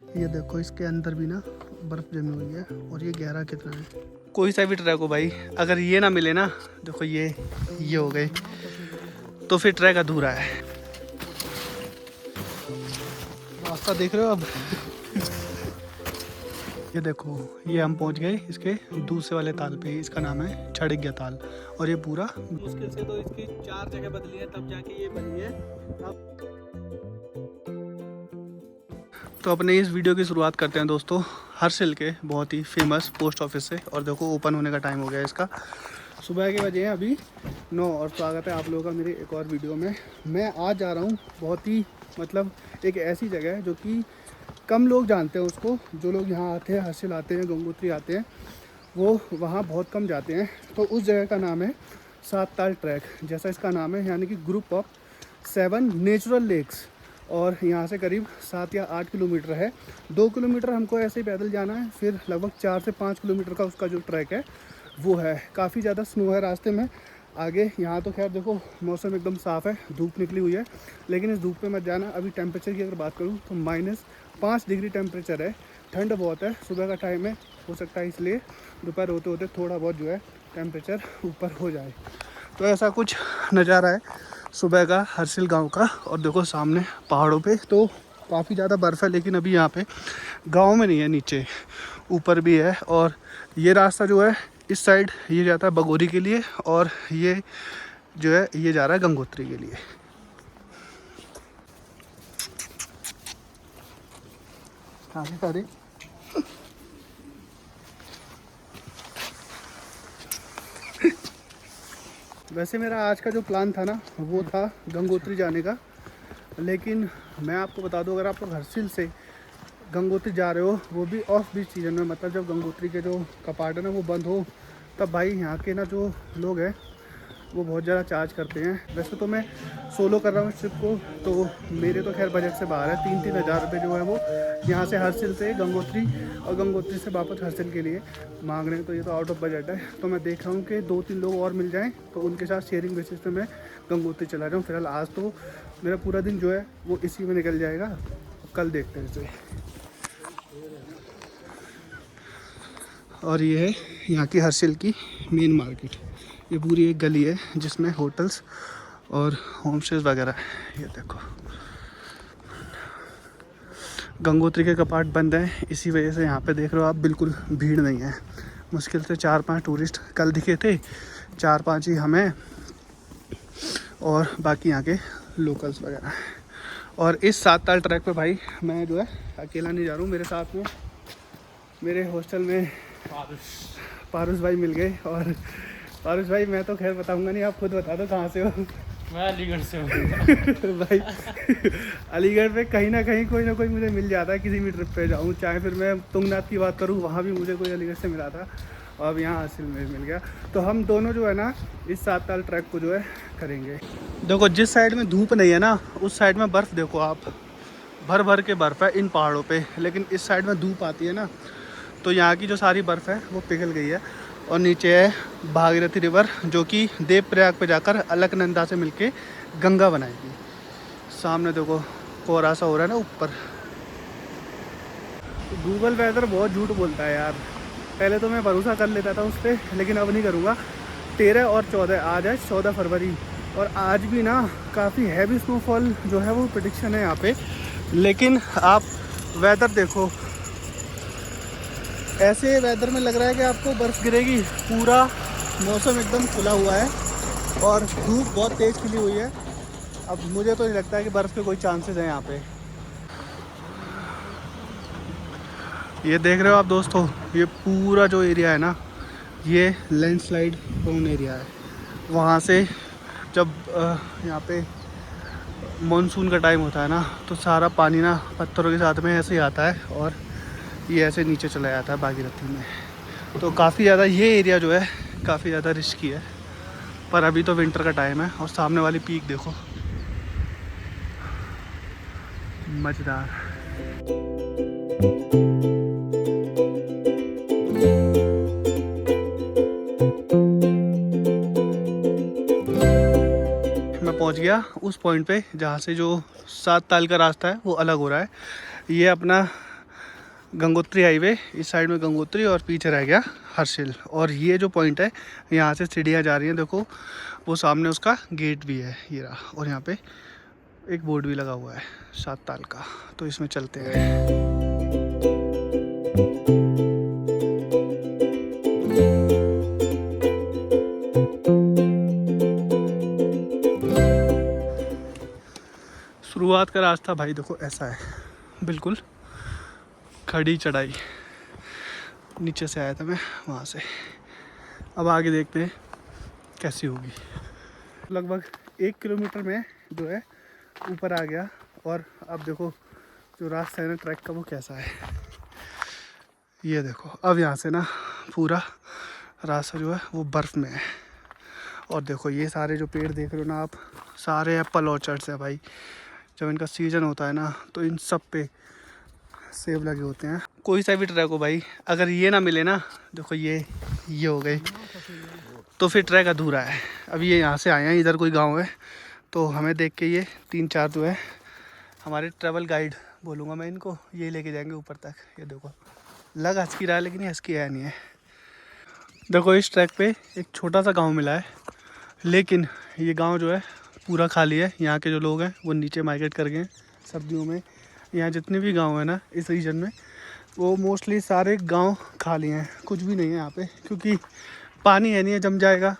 ये देखो इसके अंदर भी ना बर्फ़ जमी हुई है और ये गहरा कितना है। कोई सा भी ट्रैक हो भाई, अगर ये ना मिले ना, देखो ये हो गए, तो फिर ट्रैक अधूरा है। रास्ता देख रहे हो अब। ये देखो, ये हम पहुंच गए इसके दूसरे वाले ताल पे। इसका नाम है छड़िग्या ताल। और ये पूरा मुश्किल से तो इसकी 4 जगह बदली है तब जाके ये बनी है। तो अपने इस वीडियो की शुरुआत करते हैं दोस्तों हर्षिल के बहुत ही फेमस पोस्ट ऑफिस से। और देखो ओपन होने का टाइम हो गया इसका, सुबह के बजे हैं अभी 9। और स्वागत है आप लोगों का मेरे एक और वीडियो में। मैं आज जा रहा हूँ बहुत ही मतलब एक ऐसी जगह है जो कि कम लोग जानते हैं उसको। जो लोग यहाँ आते हैं, हर्षिल आते हैं, गंगोत्री आते हैं, वो वहाँ बहुत कम जाते हैं। तो उस जगह का नाम है 7 ताल ट्रैक, जैसा इसका नाम है, यानी कि ग्रुप ऑफ 7 नेचुरल लेक्स। और यहाँ से करीब 7 या 8 किलोमीटर है। 2 किलोमीटर हमको ऐसे ही पैदल जाना है, फिर लगभग 4 से 5 किलोमीटर का उसका जो ट्रैक है वो है। काफ़ी ज़्यादा स्नो है रास्ते में आगे। यहाँ तो खैर देखो मौसम एकदम साफ़ है, धूप निकली हुई है, लेकिन इस धूप पे मत जाना। अभी टेम्परेचर की अगर बात करूँ तो -5 डिग्री टेम्परेचर है, ठंड बहुत है। सुबह का टाइम है, हो सकता है इसलिए दोपहर होते होते थोड़ा बहुत जो है टेम्परेचर ऊपर हो जाए। तो ऐसा कुछ नज़ारा है सुबह का हर्षिल गांव का। और देखो सामने पहाड़ों पे तो काफ़ी ज़्यादा बर्फ़ है, लेकिन अभी यहाँ पे गांव में नहीं है, नीचे ऊपर भी है। और ये रास्ता जो है इस साइड ये जाता है बगोरी के लिए, और ये जो है ये जा रहा है गंगोत्री के लिए। काफ़ी सारे वैसे मेरा आज का जो प्लान था ना वो था गंगोत्री जाने का, लेकिन मैं आपको बता दूं, अगर आप लोग हर्षिल से गंगोत्री जा रहे हो, वो भी ऑफ बीच सीजन में, मतलब जब गंगोत्री के जो कपाट है ना वो बंद हो, तब भाई यहाँ के ना जो लोग हैं वो बहुत ज़्यादा चार्ज करते हैं। वैसे तो मैं सोलो कर रहा हूँ इस ट्रिप को, तो मेरे तो खैर बजट से बाहर है। 3-3 हज़ार रुपये जो है वो यहाँ से हर्षिल से गंगोत्री और गंगोत्री से वापस हर्षिल के लिए मांग रहे हैं। तो ये तो आउट ऑफ बजट है। तो मैं देख रहा हूँ कि 2-3 लोग और मिल जाएँ तो उनके साथ शेयरिंग बेसिस पे मैं गंगोत्री चला जाऊँ। फिलहाल आज तो मेरा पूरा दिन जो है वो इसी में निकल जाएगा, कल देखते हैं इसे। और ये है यहाँ की हर्षिल की मेन मार्केट। ये पूरी एक गली है जिसमें होटल्स और होम स्टेज वगैरह है। ये देखो गंगोत्री के कपाट बंद हैं, इसी वजह से यहाँ पे देख रहे हो आप बिल्कुल भीड़ नहीं है। मुश्किल से 4-5 टूरिस्ट कल दिखे थे, 4-5 ही हमें और बाकी यहाँ के लोकल्स वगैरह। और इस 7 ताल ट्रैक पे भाई मैं जो है अकेला नहीं जा रहा हूँ, मेरे साथ में मेरे हॉस्टल में पारुष भाई मिल गए। और पारुष भाई मैं तो खैर बताऊंगा नहीं, आप खुद बता दो कहाँ से हो। मैं अलीगढ़ से हूँ। भाई अलीगढ़ पे कहीं ना कहीं कोई ना कोई मुझे मिल जाता है, किसी भी ट्रिप पे जाऊँ। चाहे फिर मैं तुंगनाथ की बात करूँ, वहाँ भी मुझे कोई अलीगढ़ से मिला था, और अब यहाँ हासिल में मिल गया। तो हम दोनों जो है ना इस 7 ताल ट्रैक को जो है करेंगे। देखो जिस साइड में धूप नहीं है ना उस साइड में बर्फ़ देखो आप, भर भर के बर्फ़ है इन पहाड़ों पे। लेकिन इस साइड में धूप आती है ना तो यहाँ की जो सारी बर्फ़ है वो पिघल गई है। और नीचे है भागीरथी रिवर, जो कि देवप्रयाग पे जाकर अलकनंदा से मिलके गंगा बनाएगी। सामने देखो कोहरा सा हो रहा है ना ऊपर। गूगल वेदर बहुत झूठ बोलता है यार। पहले तो मैं भरोसा कर लेता था उस पर, लेकिन अब नहीं करूँगा। 13 और 14, आज है 14 फरवरी, और आज भी ना काफ़ी हैवी स्नोफॉल जो है वो प्रेडिक्शन है यहाँ पे। लेकिन आप वेदर देखो, ऐसे वेदर में लग रहा है कि आपको बर्फ़ गिरेगी। पूरा मौसम एकदम खुला हुआ है और धूप बहुत तेज़ खिली हुई है। अब मुझे तो नहीं लगता है कि बर्फ़ के कोई चांसेस हैं यहाँ पे। ये देख रहे हो आप दोस्तों, ये पूरा जो एरिया है ना ये लैंडस्लाइड प्रोन एरिया है। वहाँ से जब यहाँ पे मानसून का टाइम होता है ना तो सारा पानी ना पत्थरों के साथ में ऐसे ही आता है और ये ऐसे नीचे चला जाता है भागीरथी में। तो काफ़ी ज़्यादा ये एरिया जो है काफ़ी ज़्यादा रिस्की है। पर अभी तो विंटर का टाइम है। और सामने वाली पीक देखो, मज़ेदार। मैं पहुंच गया उस पॉइंट पे जहाँ से जो 7 ताल का रास्ता है वो अलग हो रहा है। ये अपना गंगोत्री हाईवे, इस साइड में गंगोत्री और पीछे रह गया हर्षिल। और ये जो पॉइंट है यहाँ से सीढ़ियाँ जा रही हैं, देखो वो सामने उसका गेट भी है ये रहा, और यहाँ पे एक बोर्ड भी लगा हुआ है 7 ताल का। तो इसमें चलते हैं। शुरुआत का रास्ता भाई देखो ऐसा है, बिल्कुल खड़ी चढ़ाई। नीचे से आया था मैं वहाँ से। अब आगे देखते हैं कैसी होगी। लगभग 1 किलोमीटर में जो है ऊपर आ गया। और अब देखो जो रास्ता है ना ट्रैक का वो कैसा है, ये देखो। अब यहाँ से ना पूरा रास्ता जो है वो बर्फ़ में है। और देखो ये सारे जो पेड़ देख रहे हो ना आप, सारे एप्पल ऑर्चर्ड्स है भाई। जब इनका सीज़न होता है ना तो इन सब पे सेब लगे होते हैं। कोई सा भी ट्रैक हो भाई, अगर ये ना मिले ना, देखो ये हो गई, तो फिर ट्रैक अधूरा है। अब ये यहाँ से आए हैं, इधर कोई गांव है, तो हमें देख के ये 3-4 जो है हमारे ट्रैवल गाइड बोलूँगा मैं इनको, ये लेके जाएंगे ऊपर तक। ये देखो लग हंस की रहा है, लेकिन ये हंस की है नहीं है। देखो इस ट्रैक पे एक छोटा सा गाँव मिला है, लेकिन ये गाँव जो है पूरा खाली है। यहाँ के जो लोग हैं वो नीचे माइग्रेट कर गए हैं सर्दियों में। यहाँ जितने भी गांव हैं ना इस रीजन में, वो मोस्टली सारे गांव खाली हैं, कुछ भी नहीं है यहाँ पे, क्योंकि पानी है नहीं है, जम जाएगा।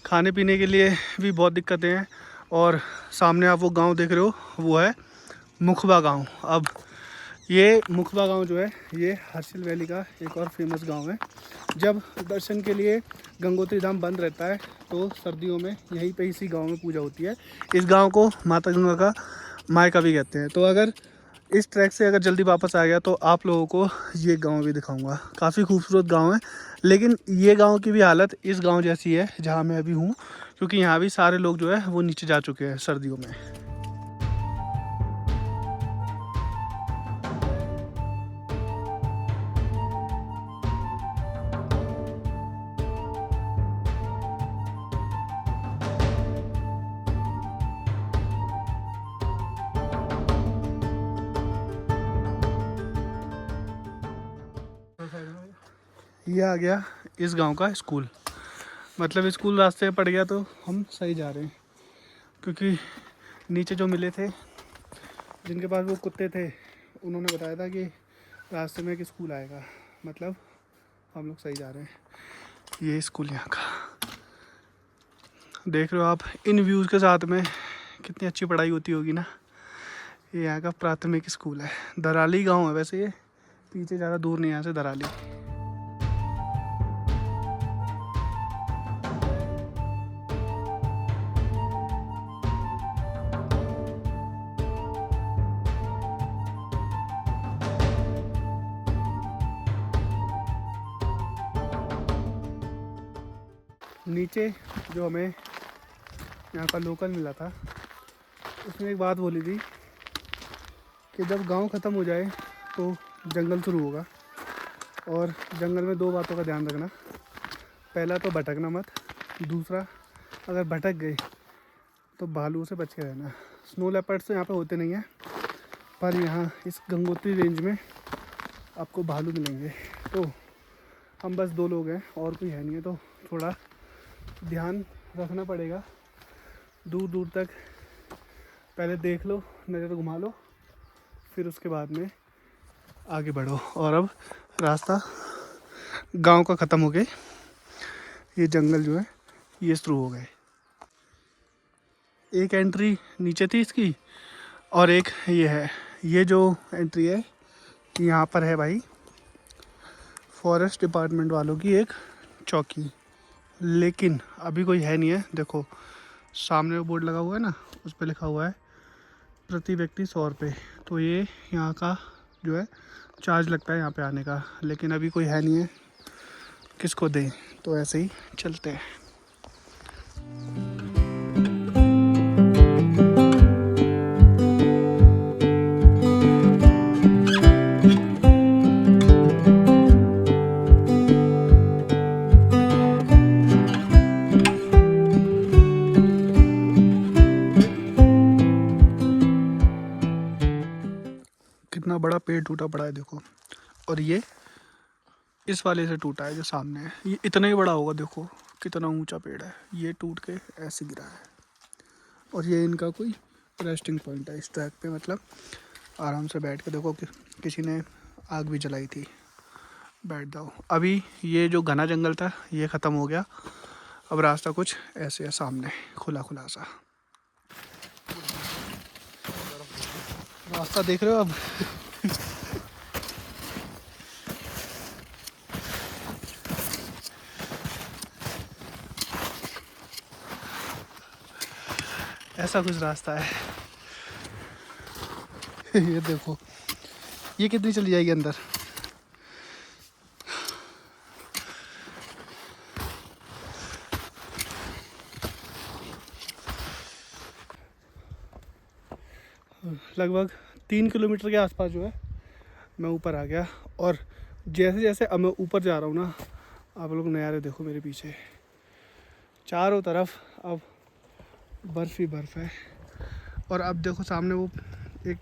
खाने पीने के लिए भी बहुत दिक्कतें हैं। और सामने आप वो गांव देख रहे हो वो है मुखबा गांव। अब ये मुखबा गांव जो है ये हर्षिल वैली का एक और फेमस गांव है। जब दर्शन के लिए गंगोत्री धाम बंद रहता है तो सर्दियों में यहीं पे इसी गांव में पूजा होती है। इस गांव को माता गंगा का मायका भी कहते हैं। तो अगर इस ट्रैक से अगर जल्दी वापस आ गया तो आप लोगों को ये गांव भी दिखाऊंगा। काफ़ी खूबसूरत गांव है, लेकिन ये गांव की भी हालत इस गांव जैसी है जहां मैं अभी हूं, क्योंकि यहाँ भी सारे लोग जो है वो नीचे जा चुके हैं सर्दियों में। ये आ गया इस गांव का स्कूल। मतलब स्कूल रास्ते में पड़ गया तो हम सही जा रहे हैं, क्योंकि नीचे जो मिले थे जिनके पास वो कुत्ते थे, उन्होंने बताया था कि रास्ते में एक स्कूल आएगा। मतलब हम लोग सही जा रहे हैं। ये स्कूल यहाँ का देख रहे हो आप, इन व्यूज़ के साथ में कितनी अच्छी पढ़ाई होती होगी ना। ये यहाँ का प्राथमिक स्कूल है। दराली गाँव है वैसे, ये पीछे ज़्यादा दूर नहीं है यहाँ से दराली। नीचे जो हमें यहाँ का लोकल मिला था, उसने एक बात बोली थी कि जब गांव ख़त्म हो जाए तो जंगल शुरू होगा। और जंगल में 2 बातों का ध्यान रखना। पहला तो भटकना मत, दूसरा अगर भटक गए तो भालू से बच के रहना। स्नो लेपर्ड्स तो यहाँ पे होते नहीं हैं, पर यहाँ इस गंगोत्री रेंज में आपको भालू मिलेंगे। तो हम बस 2 लोग हैं और कोई है नहीं है, तो थोड़ा ध्यान रखना पड़ेगा। दूर दूर तक पहले देख लो, नज़र घुमा लो, फिर उसके बाद में आगे बढ़ो। और अब रास्ता गांव का ख़त्म हो गए, ये जंगल जो है ये शुरू हो गए। एक एंट्री नीचे थी इसकी, और एक ये है। ये जो एंट्री है यहाँ पर है भाई फॉरेस्ट डिपार्टमेंट वालों की एक चौकी, लेकिन अभी कोई है नहीं है। देखो सामने वो बोर्ड लगा हुआ है ना, उस पर लिखा हुआ है प्रति व्यक्ति 100 रुपये। तो ये यहाँ का जो है चार्ज लगता है यहाँ पे आने का, लेकिन अभी कोई है नहीं है, किसको दें। तो ऐसे ही चलते हैं। कितना बड़ा पेड़ टूटा पड़ा है देखो। और ये इस वाले से टूटा है जो सामने है। ये इतना ही बड़ा होगा, देखो कितना ऊंचा पेड़ है। ये टूट के ऐसे गिरा है और ये इनका कोई रेस्टिंग पॉइंट है इस ट्रैक पे। मतलब आराम से बैठ के देखो कि किसी ने आग भी जलाई थी, बैठ जाओ। अभी ये जो घना जंगल था ये ख़त्म हो गया। अब रास्ता कुछ ऐसे है सामने, खुला खुला सा रास्ता देख रहे हो अब। ऐसा कुछ रास्ता है। ये देखो, ये कितनी चली जाएगी अंदर। लगभग 3 किलोमीटर के आसपास जो है मैं ऊपर आ गया। और जैसे जैसे अब मैं ऊपर जा रहा हूँ ना, आप लोग नज़ारे देखो मेरे पीछे, चारों तरफ अब बर्फ़ ही बर्फ़ है। और अब देखो सामने वो एक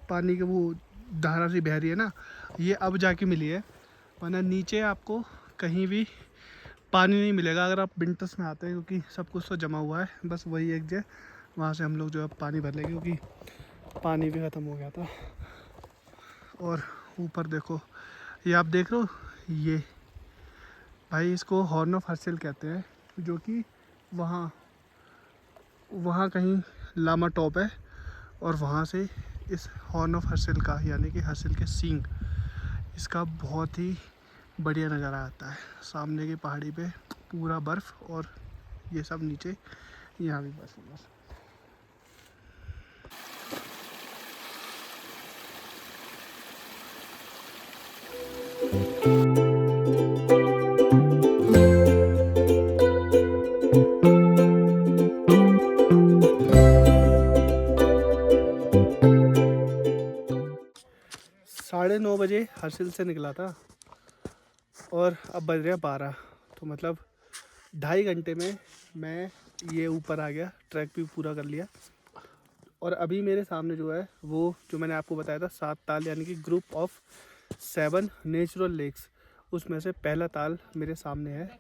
पानी की वो धारा सी बह रही है ना, ये अब जाके मिली है, वरना नीचे आपको कहीं भी पानी नहीं मिलेगा अगर आप विंटर्स में आते हैं, क्योंकि सब कुछ तो जमा हुआ है। बस वही एक जगह वहाँ से हम लोग जो है पानी भर लेंगे, क्योंकि पानी भी ख़त्म हो गया था। और ऊपर देखो, ये आप देख रहे हो, ये भाई इसको हॉर्न ऑफ हर्सिल कहते हैं, जो कि वहाँ कहीं लामा टॉप है। और वहाँ से इस हॉर्न ऑफ हर्सिल का, यानी कि हर्सिल के सींग, इसका बहुत ही बढ़िया नज़ारा आता है। सामने की पहाड़ी पे पूरा बर्फ़ और ये सब नीचे यहाँ भी बर्फ़ बस। साढ़े 9 बजे हर्सिल से निकला था और अब बज रहे हैं 12। तो मतलब 2.5 घंटे में मैं ये ऊपर आ गया, ट्रैक भी पूरा कर लिया। और अभी मेरे सामने जो है वो जो मैंने आपको बताया था 7 ताल, यानी कि ग्रुप ऑफ 7 नेचुरल लेक्स, उसमें से पहला ताल मेरे सामने है।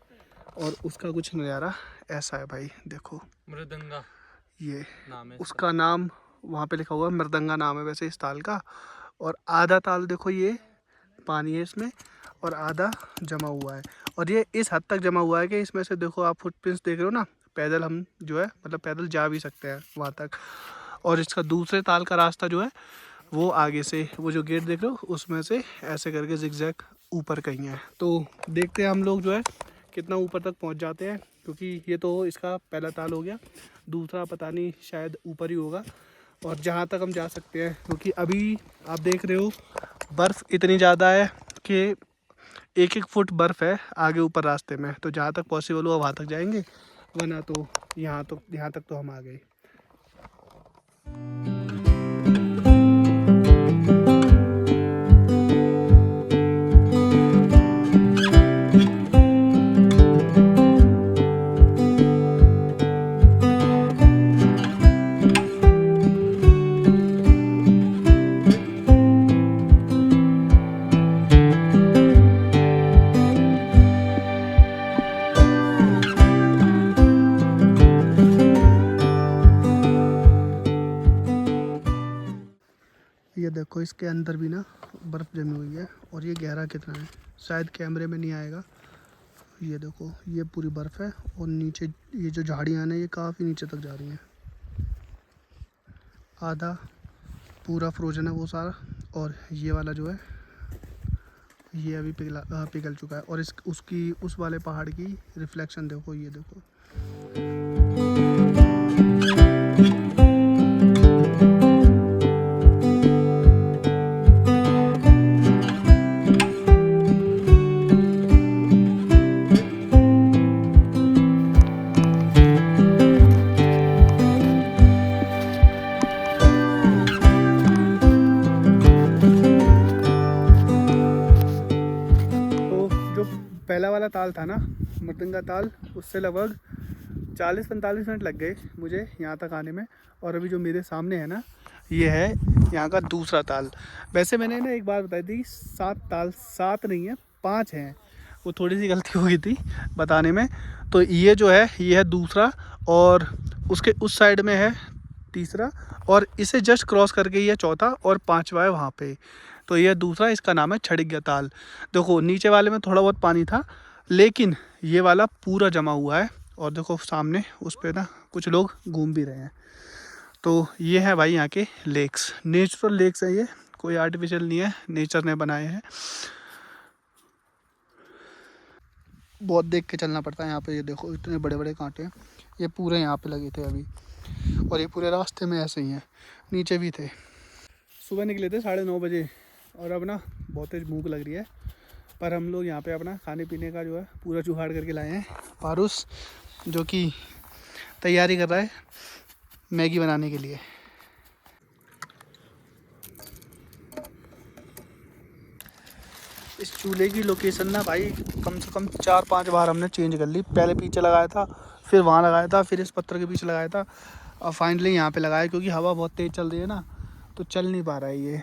और उसका कुछ नज़ारा ऐसा है भाई, देखो मृदंगा ये नाम है उसका नाम वहाँ पे लिखा हुआ है, मृदंगा नाम है वैसे इस ताल का। और आधा ताल देखो ये पानी है इसमें और आधा जमा हुआ है। और ये इस हद तक जमा हुआ है कि इसमें से देखो आप फुटप्रिंट्स देख रहे हो ना, पैदल हम जो है मतलब पैदल जा भी सकते हैं वहाँ तक। और इसका दूसरे ताल का रास्ता जो है वो आगे से, वो जो गेट देख रहे हो उसमें से ऐसे करके जिगजैग ऊपर कहीं है। तो देखते हैं हम लोग जो है कितना ऊपर तक पहुँच जाते हैं, क्योंकि ये तो इसका पहला ताल हो गया, दूसरा पता नहीं शायद ऊपर ही होगा। और जहाँ तक हम जा सकते हैं, क्योंकि अभी आप देख रहे हो बर्फ़ इतनी ज़्यादा है कि 1-1 फुट बर्फ़ है आगे ऊपर रास्ते में। तो जहाँ तक पॉसिबल हुआ वहाँ तक जाएंगे, वरना तो यहाँ तक तो हम आ गए। ये देखो इसके अंदर भी ना बर्फ़ जमी हुई है। और ये गहरा कितना है शायद कैमरे में नहीं आएगा। ये देखो ये पूरी बर्फ़ है और नीचे ये जो झाड़ियाँ हैं ये काफ़ी नीचे तक जा रही हैं। आधा पूरा फ्रोजन है वो सारा, और ये वाला जो है ये अभी पिघल चुका है। और उस वाले पहाड़ की रिफ्लेक्शन देखो, ये देखो। पहला वाला ताल था ना, मृदंगा ताल, उससे लगभग 40-45 मिनट लग गए मुझे यहाँ तक आने में। और अभी जो मेरे सामने है ना, ये है यहाँ का दूसरा ताल। वैसे मैंने ना एक बार बताई थी 7 ताल, 7 नहीं है 5 हैं, वो थोड़ी सी गलती हो गई थी बताने में। तो ये जो है ये है दूसरा, और उसके उस साइड में है तीसरा, और इसे जस्ट क्रॉस करके ये चौथा और पांचवा है वहाँ पे। तो ये दूसरा, इसका नाम है छड़िग्या ताल। देखो नीचे वाले में थोड़ा बहुत पानी था, लेकिन ये वाला पूरा जमा हुआ है। और देखो सामने उस पे ना कुछ लोग घूम भी रहे हैं। तो ये है भाई यहाँ के लेक्स, नेचुरल लेक्स है ये, कोई आर्टिफिशियल नहीं है, नेचर ने बनाए हैं। बहुत देख के चलना पड़ता है यहाँ पे। ये देखो इतने बड़े बड़े कांटे हैं, ये पूरे यहाँ पे लगे थे अभी, और ये पूरे रास्ते में ऐसे ही हैं, नीचे भी थे। सुबह निकले थे 9:30 बजे, और अब ना बहुत तेज भूख लग रही है। पर हम लोग यहाँ पे अपना खाने पीने का जो है पूरा जुगाड़ करके लाए हैं। पारूस जो कि तैयारी कर रहा है मैगी बनाने के लिए। इस चूल्हे की लोकेशन ना भाई कम से कम 4-5 बार हमने चेंज कर ली। पहले पीछे लगाया था, फिर वहाँ लगाया था, फिर इस पत्थर के पीछे लगाया था, और फाइनली यहाँ पे लगाया, क्योंकि हवा बहुत तेज़ चल रही है ना, तो चल नहीं पा रहा है ये।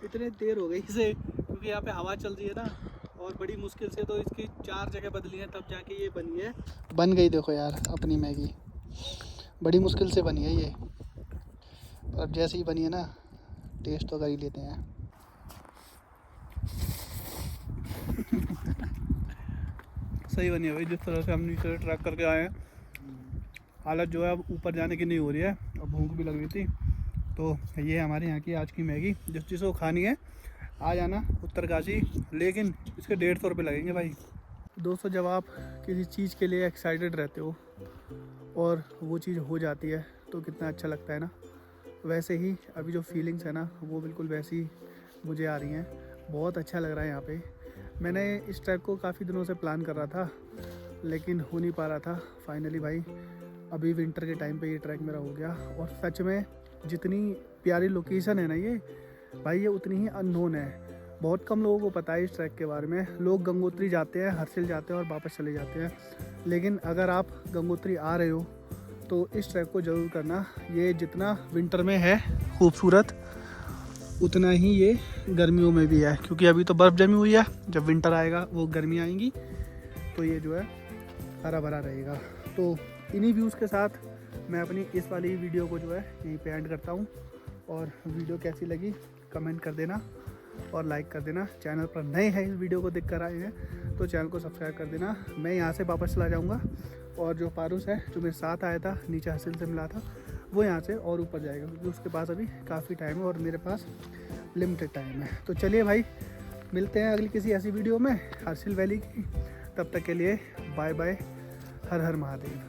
इतने देर हो गई इसे, क्योंकि यहाँ पे हवा चल रही है ना, और बड़ी मुश्किल से तो इसकी 4 जगह बदली है, तब जाके ये बनी है। बन गई देखो यार अपनी मैगी, बड़ी मुश्किल से बनी है ये। अब जैसे ही बनी है ना, टेस्ट तो कर ही लेते हैं। सही बनी है भाई, जिस तरह से हम नीचे ट्रैक करके आए हैं। हालत जो है अब ऊपर जाने की नहीं हो रही है, अब भूख भी लग रही थी। तो ये हमारे यहाँ की आज की मैगी, जिसको खानी है आ जाना उत्तरकाशी, लेकिन इसके 150 रुपये लगेंगे भाई। दोस्तों जब आप किसी चीज़ के लिए एक्साइटेड रहते हो और वो चीज़ हो जाती है तो कितना अच्छा लगता है ना। वैसे ही अभी जो फीलिंग्स है ना, वो बिल्कुल वैसी मुझे आ रही हैं। बहुत अच्छा लग रहा है यहाँ पे। मैंने इस ट्रैक को काफ़ी दिनों से प्लान कर रहा था, लेकिन हो नहीं पा रहा था। फाइनली भाई अभी विंटर के टाइम पे ये ट्रैक मेरा हो गया। और सच में जितनी प्यारी लोकेशन है ना ये भाई, ये उतनी ही अननोन है। बहुत कम लोगों को पता है इस ट्रैक के बारे में। लोग गंगोत्री जाते हैं, हर्सिल जाते हैं और वापस चले जाते हैं, लेकिन अगर आप गंगोत्री आ रहे हो तो इस ट्रैक को ज़रूर करना। ये जितना विंटर में है खूबसूरत, उतना ही ये गर्मियों में भी है, क्योंकि अभी तो बर्फ़ जमी हुई है। जब विंटर आएगा, वो गर्मी आएंगी, तो ये जो है हरा भरा रहेगा। तो इन्हीं व्यूज़ के साथ मैं अपनी इस वाली वीडियो को जो है यहीं पे एंड करता हूँ। और वीडियो कैसी लगी कमेंट कर देना और लाइक कर देना। चैनल पर नए हैं, इस वीडियो को देख कर आए हैं तो चैनल को सब्सक्राइब कर देना। मैं यहाँ से वापस चला जाऊँगा, और जो पारूस है जो मेरे साथ आया था, नीचे हर्सिल से मिला था, वो यहाँ से और ऊपर जाएगा, क्योंकि उसके पास अभी काफ़ी टाइम है और मेरे पास लिमिटेड टाइम है। तो चलिए भाई, मिलते हैं अगली किसी ऐसी वीडियो में हर्सिल वैली की। तब तक के लिए बाय बाय, हर हर महादेव।